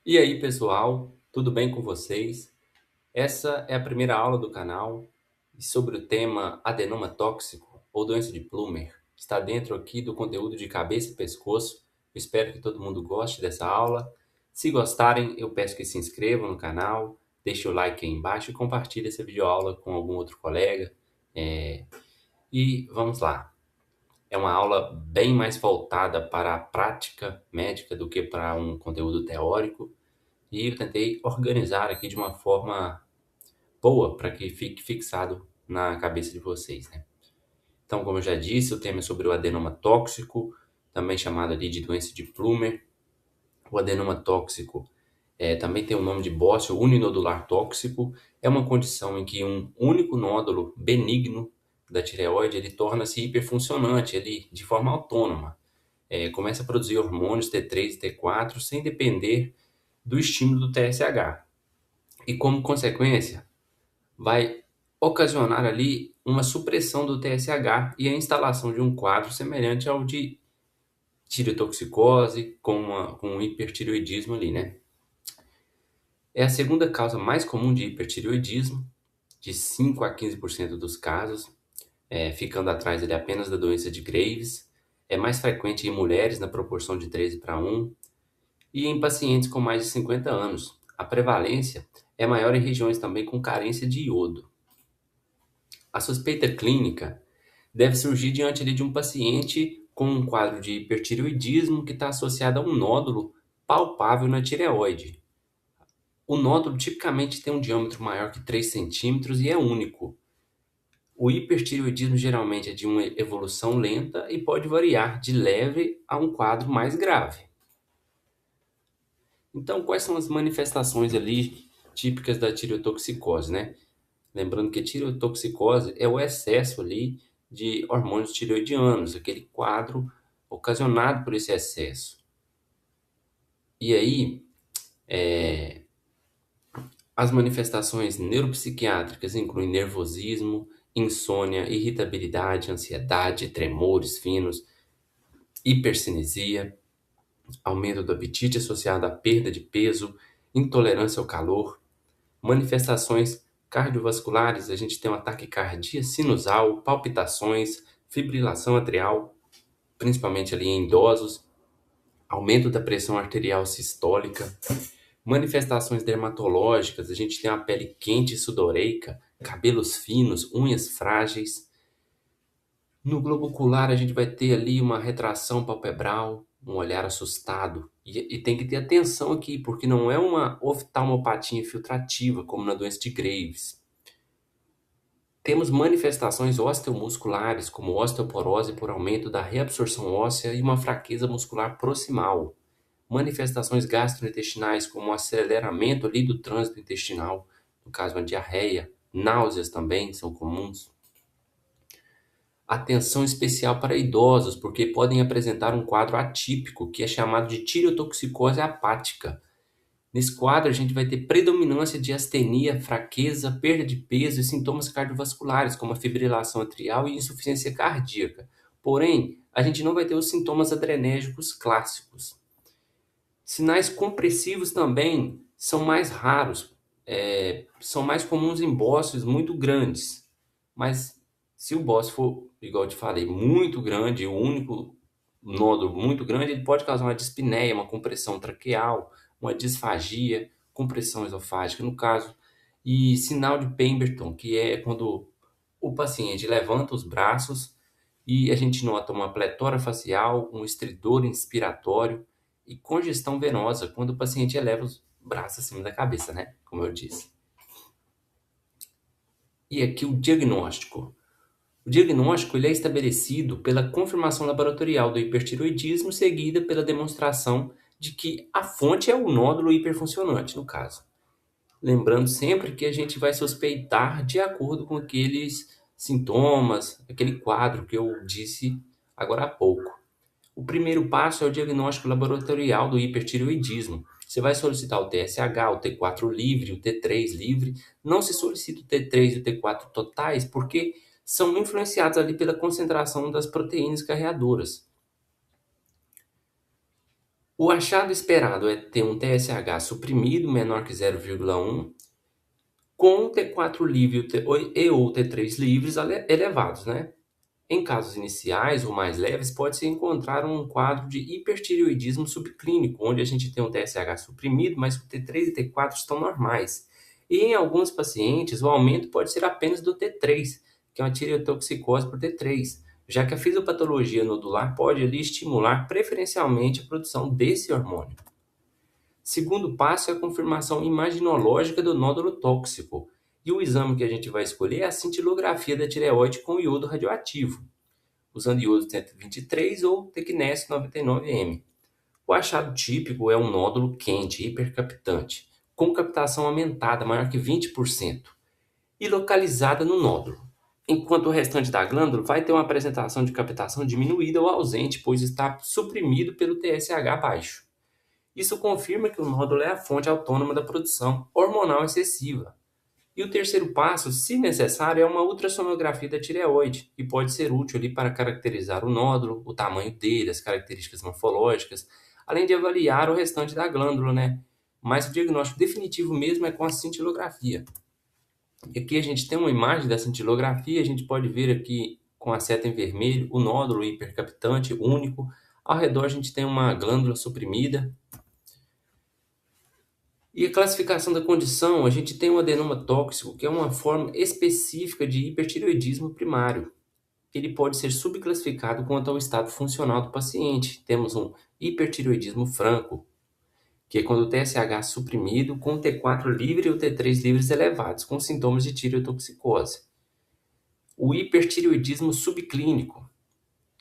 E aí, pessoal, tudo bem com vocês? Essa é a primeira aula do canal e sobre o tema adenoma tóxico ou doença de Plummer. Está dentro aqui do conteúdo de cabeça e pescoço. Eu espero que todo mundo goste dessa aula. Se gostarem, eu peço que se inscrevam no canal, deixe o like aí embaixo e compartilhe essa videoaula com algum outro colega. E vamos lá. É uma aula bem mais voltada para a prática médica do que para um conteúdo teórico. E eu tentei organizar aqui de uma forma boa para que fique fixado na cabeça de vocês, né? Então, como eu já disse, o tema é sobre o adenoma tóxico, também chamado ali de doença de Plummer. O adenoma tóxico também tem o nome de bócio uninodular tóxico. É uma condição em que um único nódulo benigno da tireoide ele torna-se hiperfuncionante, ele de forma autônoma. Começa a produzir hormônios T3 e T4 sem depender do estímulo do TSH. E como consequência, vai ocasionar ali uma supressão do TSH e a instalação de um quadro semelhante ao de tireotoxicose com um hipertireoidismo ali, né? É a segunda causa mais comum de hipertireoidismo, de 5 a 15% dos casos, ficando atrás ali apenas da doença de Graves. É mais frequente em mulheres, na proporção de 13:1, e em pacientes com mais de 50 anos. A prevalência é maior em regiões também com carência de iodo. A suspeita clínica deve surgir diante de um paciente com um quadro de hipertireoidismo que está associado a um nódulo palpável na tireoide. O nódulo tipicamente tem um diâmetro maior que 3 centímetros e é único. O hipertireoidismo geralmente é de uma evolução lenta e pode variar de leve a um quadro mais grave. Então, quais são as manifestações ali típicas da tireotoxicose, né? Lembrando que a tireotoxicose é o excesso ali de hormônios tireoidianos, aquele quadro ocasionado por esse excesso. E aí, as manifestações neuropsiquiátricas incluem nervosismo, insônia, irritabilidade, ansiedade, tremores finos, hipercinesia, aumento do apetite associado à perda de peso, intolerância ao calor. Manifestações cardiovasculares, a gente tem uma taquicardia sinusal, palpitações, fibrilação atrial, principalmente ali em idosos, aumento da pressão arterial sistólica. Manifestações dermatológicas, a gente tem a pele quente e sudoreica, cabelos finos, unhas frágeis. No globo ocular, a gente vai ter ali uma retração palpebral, um olhar assustado. E tem que ter atenção aqui, porque não é uma oftalmopatia infiltrativa, como na doença de Graves. Temos manifestações osteomusculares, como osteoporose por aumento da reabsorção óssea e uma fraqueza muscular proximal. Manifestações gastrointestinais, como o aceleramento ali do trânsito intestinal, no caso uma diarreia, náuseas também são comuns. Atenção especial para idosos, porque podem apresentar um quadro atípico, que é chamado de tireotoxicose apática. Nesse quadro, a gente vai ter predominância de astenia, fraqueza, perda de peso e sintomas cardiovasculares, como a fibrilação atrial e insuficiência cardíaca. Porém, a gente não vai ter os sintomas adrenérgicos clássicos. Sinais compressivos também são mais raros, são mais comuns em bócios muito grandes. Mas se o bócio for, igual eu te falei, muito grande, o único nódulo muito grande, ele pode causar uma dispneia, uma compressão traqueal, uma disfagia, compressão esofágica, no caso, e sinal de Pemberton, que é quando o paciente levanta os braços e a gente nota uma pletora facial, um estridor inspiratório e congestão venosa quando o paciente eleva os braços acima da cabeça, né? Como eu disse. E aqui o diagnóstico. O diagnóstico ele é estabelecido pela confirmação laboratorial do hipertiroidismo, seguida pela demonstração de que a fonte é o nódulo hiperfuncionante, no caso. Lembrando sempre que a gente vai suspeitar de acordo com aqueles sintomas, aquele quadro que eu disse agora há pouco. O primeiro passo é o diagnóstico laboratorial do hipertireoidismo. Você vai solicitar o TSH, o T4 livre, o T3 livre. Não se solicita o T3 e o T4 totais, porque são influenciados ali pela concentração das proteínas carreadoras. O achado esperado é ter um TSH suprimido menor que 0,1 com T4 livre e ou T3 livres elevados, né? Em casos iniciais ou mais leves, pode-se encontrar um quadro de hipertireoidismo subclínico, onde a gente tem um TSH suprimido, mas o T3 e T4 estão normais. E em alguns pacientes, o aumento pode ser apenas do T3, que é uma tireotoxicose por T3, já que a fisiopatologia nodular pode ali estimular preferencialmente a produção desse hormônio. Segundo passo é a confirmação imaginológica do nódulo tóxico. E o exame que a gente vai escolher é a cintilografia da tireoide com iodo radioativo, usando iodo 123 ou tecnésio 99M. O achado típico é um nódulo quente, hipercaptante, com captação aumentada maior que 20% e localizada no nódulo, enquanto o restante da glândula vai ter uma apresentação de captação diminuída ou ausente, pois está suprimido pelo TSH baixo. Isso confirma que o nódulo é a fonte autônoma da produção hormonal excessiva. E o terceiro passo, se necessário, é uma ultrassonografia da tireoide, que pode ser útil ali para caracterizar o nódulo, o tamanho dele, as características morfológicas, além de avaliar o restante da glândula, né? Mas o diagnóstico definitivo mesmo é com a cintilografia. E aqui a gente tem uma imagem da cintilografia, a gente pode ver aqui com a seta em vermelho o nódulo hipercaptante único. Ao redor a gente tem uma glândula suprimida. E a classificação da condição, a gente tem um adenoma tóxico, que é uma forma específica de hipertireoidismo primário. Ele pode ser subclassificado quanto ao estado funcional do paciente. Temos um hipertireoidismo franco, que é quando o TSH suprimido com o T4 livre e o T3 livres elevados, com sintomas de tireotoxicose. O hipertireoidismo subclínico,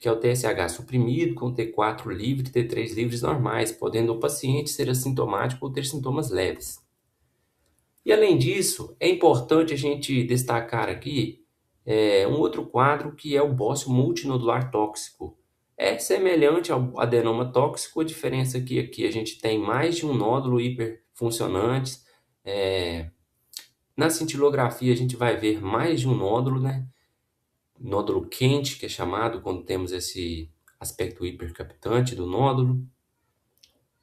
que é o TSH suprimido com T4 livre e T3 livres normais, podendo o paciente ser assintomático ou ter sintomas leves. E além disso, é importante a gente destacar aqui um outro quadro que é o bócio multinodular tóxico. É semelhante ao adenoma tóxico, a diferença aqui a gente tem mais de um nódulo hiperfuncionantes. Na cintilografia a gente vai ver mais de um nódulo, né? Nódulo quente, que é chamado quando temos esse aspecto hipercaptante do nódulo.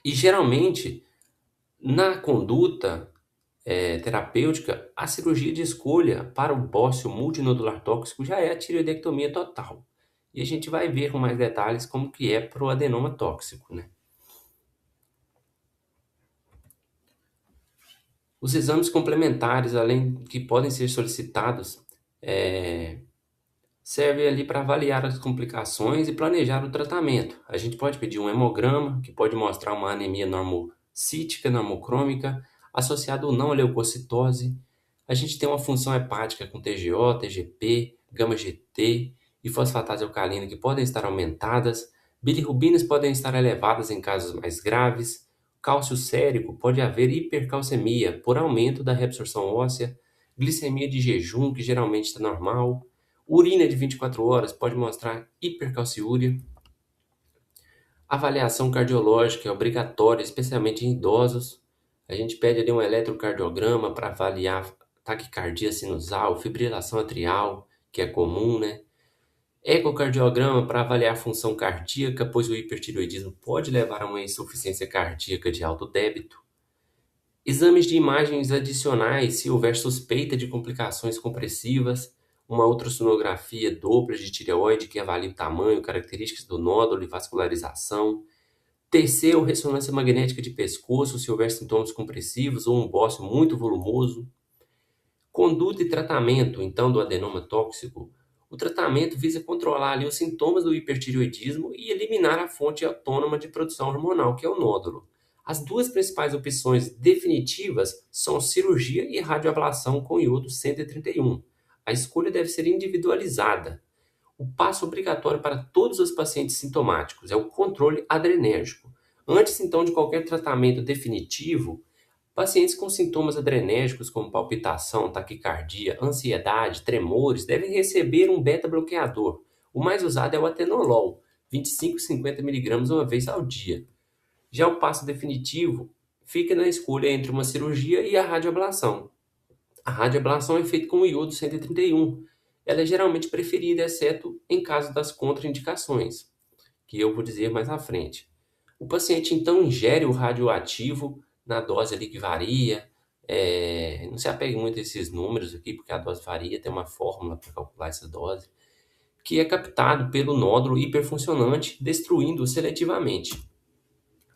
E geralmente, na conduta terapêutica, a cirurgia de escolha para o bócio multinodular tóxico já é a tireoidectomia total. E a gente vai ver com mais detalhes como que é para o adenoma tóxico, né? Os exames complementares, além que podem ser solicitados, servem ali para avaliar as complicações e planejar o tratamento. A gente pode pedir um hemograma, que pode mostrar uma anemia normocítica, normocrômica, associada ou não à leucocitose. A gente tem uma função hepática com TGO, TGP, gama-GT e fosfatase alcalina que podem estar aumentadas. Bilirrubinas podem estar elevadas em casos mais graves. Cálcio sérico, pode haver hipercalcemia por aumento da reabsorção óssea. Glicemia de jejum, que geralmente está normal. Urina de 24 horas pode mostrar hipercalciúria. Avaliação cardiológica é obrigatória, especialmente em idosos. A gente pede ali um eletrocardiograma para avaliar taquicardia sinusal, fibrilação atrial, que é comum, né? Ecocardiograma para avaliar a função cardíaca, pois o hipertireoidismo pode levar a uma insuficiência cardíaca de alto débito. Exames de imagens adicionais se houver suspeita de complicações compressivas, uma ultrassonografia Doppler de tireoide que avalia o tamanho, características do nódulo e vascularização. TC ou ressonância magnética de pescoço se houver sintomas compressivos ou um bócio muito volumoso. Conduta e tratamento, então, do adenoma tóxico. O tratamento visa controlar ali os sintomas do hipertireoidismo e eliminar a fonte autônoma de produção hormonal, que é o nódulo. As duas principais opções definitivas são cirurgia e radioablação com iodo 131. A escolha deve ser individualizada. O passo obrigatório para todos os pacientes sintomáticos é o controle adrenérgico. Antes, então, de qualquer tratamento definitivo, pacientes com sintomas adrenérgicos como palpitação, taquicardia, ansiedade, tremores devem receber um beta-bloqueador. O mais usado é o atenolol, 25 e 50 mg uma vez ao dia. Já o passo definitivo fica na escolha entre uma cirurgia e a radioablação. A radioablação é feita com o iodo 131. Ela é geralmente preferida, exceto em caso das contraindicações, que eu vou dizer mais à frente. O paciente então ingere o radioativo na dose ali que varia. Não se apegue muito a esses números aqui, porque a dose varia, tem uma fórmula para calcular essa dose, que é captado pelo nódulo hiperfuncionante, destruindo-o seletivamente.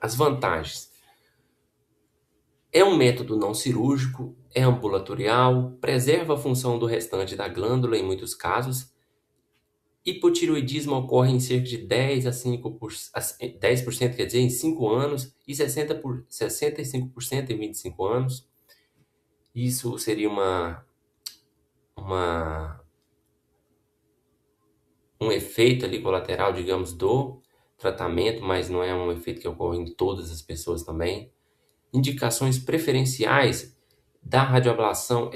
As vantagens: é um método não cirúrgico, é ambulatorial, preserva a função do restante da glândula em muitos casos. Hipotireoidismo ocorre em cerca de 10%, quer dizer, em 5 anos, e 65% em 25 anos. Isso seria uma, um efeito ali colateral, digamos, do tratamento, mas não é um efeito que ocorre em todas as pessoas também. Indicações preferenciais da radioablação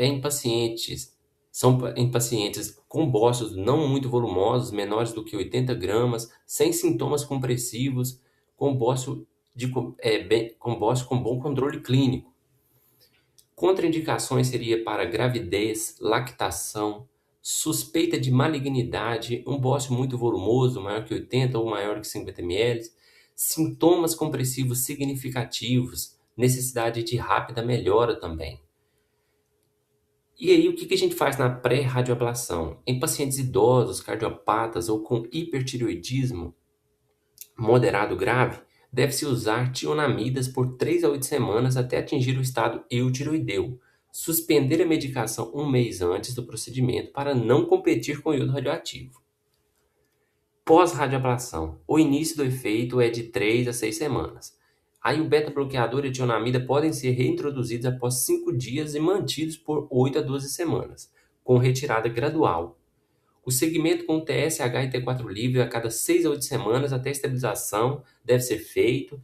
são em pacientes com bócios não muito volumosos, menores do que 80 gramas, sem sintomas compressivos, com bócio, com bócio com bom controle clínico. Contraindicações seria para gravidez, lactação, suspeita de malignidade, um bócio muito volumoso, maior que 80 ou maior que 50 ml, sintomas compressivos significativos, necessidade de rápida melhora também. E aí, o que a gente faz na pré-radioablação? Em pacientes idosos, cardiopatas ou com hipertireoidismo moderado grave, deve-se usar tionamidas por 3 a 8 semanas até atingir o estado eutiroideu. Suspender a medicação um mês antes do procedimento para não competir com o iodo radioativo. Pós-radioablação. O início do efeito é de 3 a 6 semanas. Aí o beta-bloqueador e a tionamida podem ser reintroduzidos após 5 dias e mantidos por 8 a 12 semanas, com retirada gradual. O segmento com TSH e T4 livre a cada 6 a 8 semanas até a estabilização deve ser feito,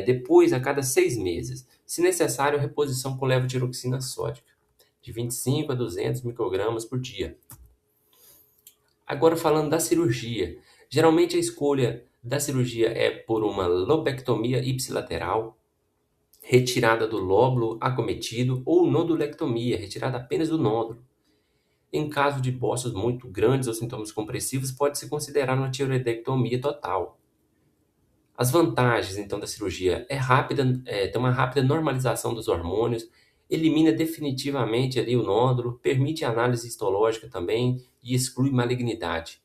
depois a cada 6 meses. Se necessário, reposição com levotiroxina sódica, de 25 a 200 microgramas por dia. Agora falando da cirurgia. Geralmente a escolha da cirurgia é por uma lobectomia ipsilateral, retirada do lóbulo acometido, ou nodulectomia, retirada apenas do nódulo. Em caso de bócios muito grandes ou sintomas compressivos, pode-se considerar uma tireoidectomia total. As vantagens, então, da cirurgia é rápida, tem uma rápida normalização dos hormônios, elimina definitivamente ali o nódulo, permite análise histológica também e exclui malignidade.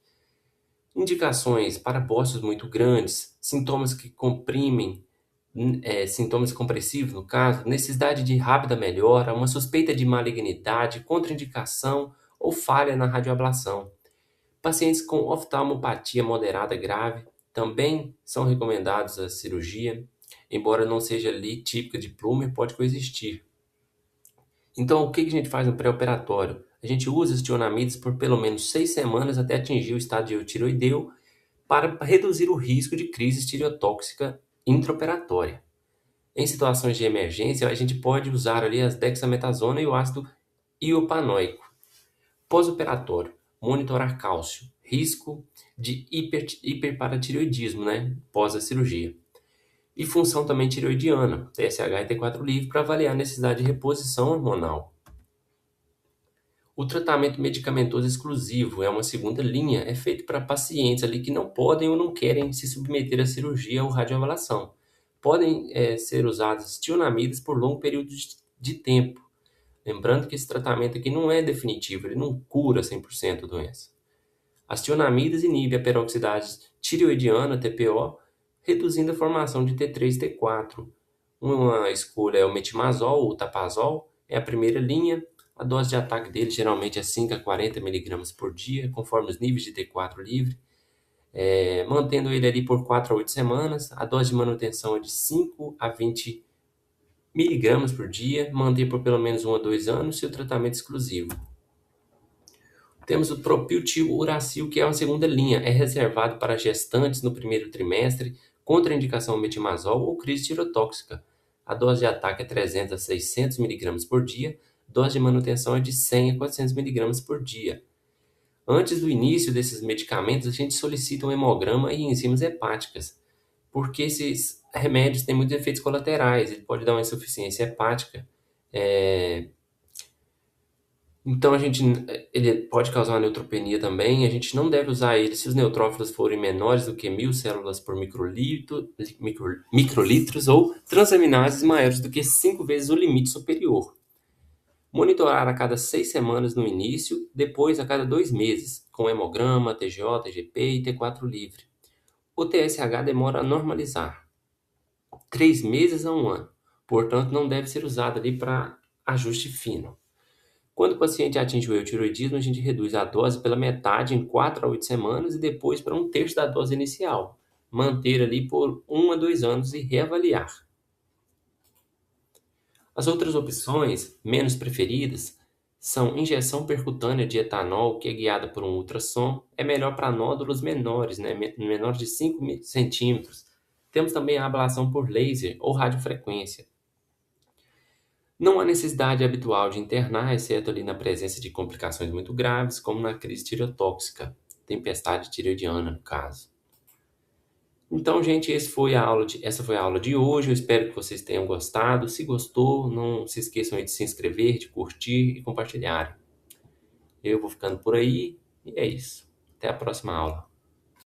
Indicações para bócios muito grandes, sintomas que comprimem, sintomas compressivos no caso, necessidade de rápida melhora, uma suspeita de malignidade, contraindicação ou falha na radioablação. Pacientes com oftalmopatia moderada grave também são recomendados a cirurgia, embora não seja ali típica de Plummer, pode coexistir. Então, o que a gente faz no pré-operatório? A gente usa as tionamidas por pelo menos 6 semanas até atingir o estádio tireoideu para reduzir o risco de crise tireotóxica intraoperatória. Em situações de emergência, a gente pode usar ali as dexametasona e o ácido iopanoico. Pós-operatório, monitorar cálcio, risco de hiperparatireoidismo, né? Pós a cirurgia. E função também tireoidiana, TSH e T4 livre, para avaliar a necessidade de reposição hormonal. O tratamento medicamentoso exclusivo é uma segunda linha, é feito para pacientes ali que não podem ou não querem se submeter à cirurgia ou radioavalação. Podem ser usadas tionamidas por longo período de tempo. Lembrando que esse tratamento aqui não é definitivo, ele não cura 100% a doença. As tionamidas inibem a peroxidase tireoidiana, TPO, reduzindo a formação de T3 e T4. Uma escolha é o metimazol ou tapazol, é a primeira linha. A dose de ataque dele geralmente é 5 a 40 mg por dia, conforme os níveis de T4 livre. Mantendo ele ali por 4 a 8 semanas. A dose de manutenção é de 5 a 20 miligramas por dia, manter por pelo menos 1 a 2 anos, e o tratamento exclusivo. Temos o propiltiuracil, que é uma segunda linha, é reservado para gestantes no primeiro trimestre, contraindicação ao metimazol ou crise tireotóxica. A dose de ataque é 300 a 600 miligramas por dia, dose de manutenção é de 100 a 400 miligramas por dia. Antes do início desses medicamentos, a gente solicita um hemograma e enzimas hepáticas, porque esses remédios têm muitos efeitos colaterais, ele pode dar uma insuficiência hepática, Então ele pode causar uma neutropenia também. A gente não deve usar ele se os neutrófilos forem menores do que 1.000 células por microlitros ou transaminases maiores do que 5 vezes o limite superior. Monitorar a cada 6 semanas no início, depois a cada 2 meses, com hemograma, TGO, TGP e T4 livre. O TSH demora a normalizar, 3 meses a 1 ano. Portanto, não deve ser usado ali para ajuste fino. Quando o paciente atinge o eutiroidismo, a gente reduz a dose pela metade em 4 a 8 semanas e depois para um terço da dose inicial. Manter ali por 1 a 2 anos e reavaliar. As outras opções, menos preferidas, são injeção percutânea de etanol, que é guiada por um ultrassom, é melhor para nódulos menores, né, menores de 5 centímetros. Temos também a ablação por laser ou radiofrequência. Não há necessidade habitual de internar, exceto ali na presença de complicações muito graves, como na crise tireotóxica, tempestade tireoidiana, no caso. Então, gente, essa foi a aula de hoje. Eu espero que vocês tenham gostado. Se gostou, não se esqueçam aí de se inscrever, de curtir e compartilhar. Eu vou ficando por aí e é isso. Até a próxima aula.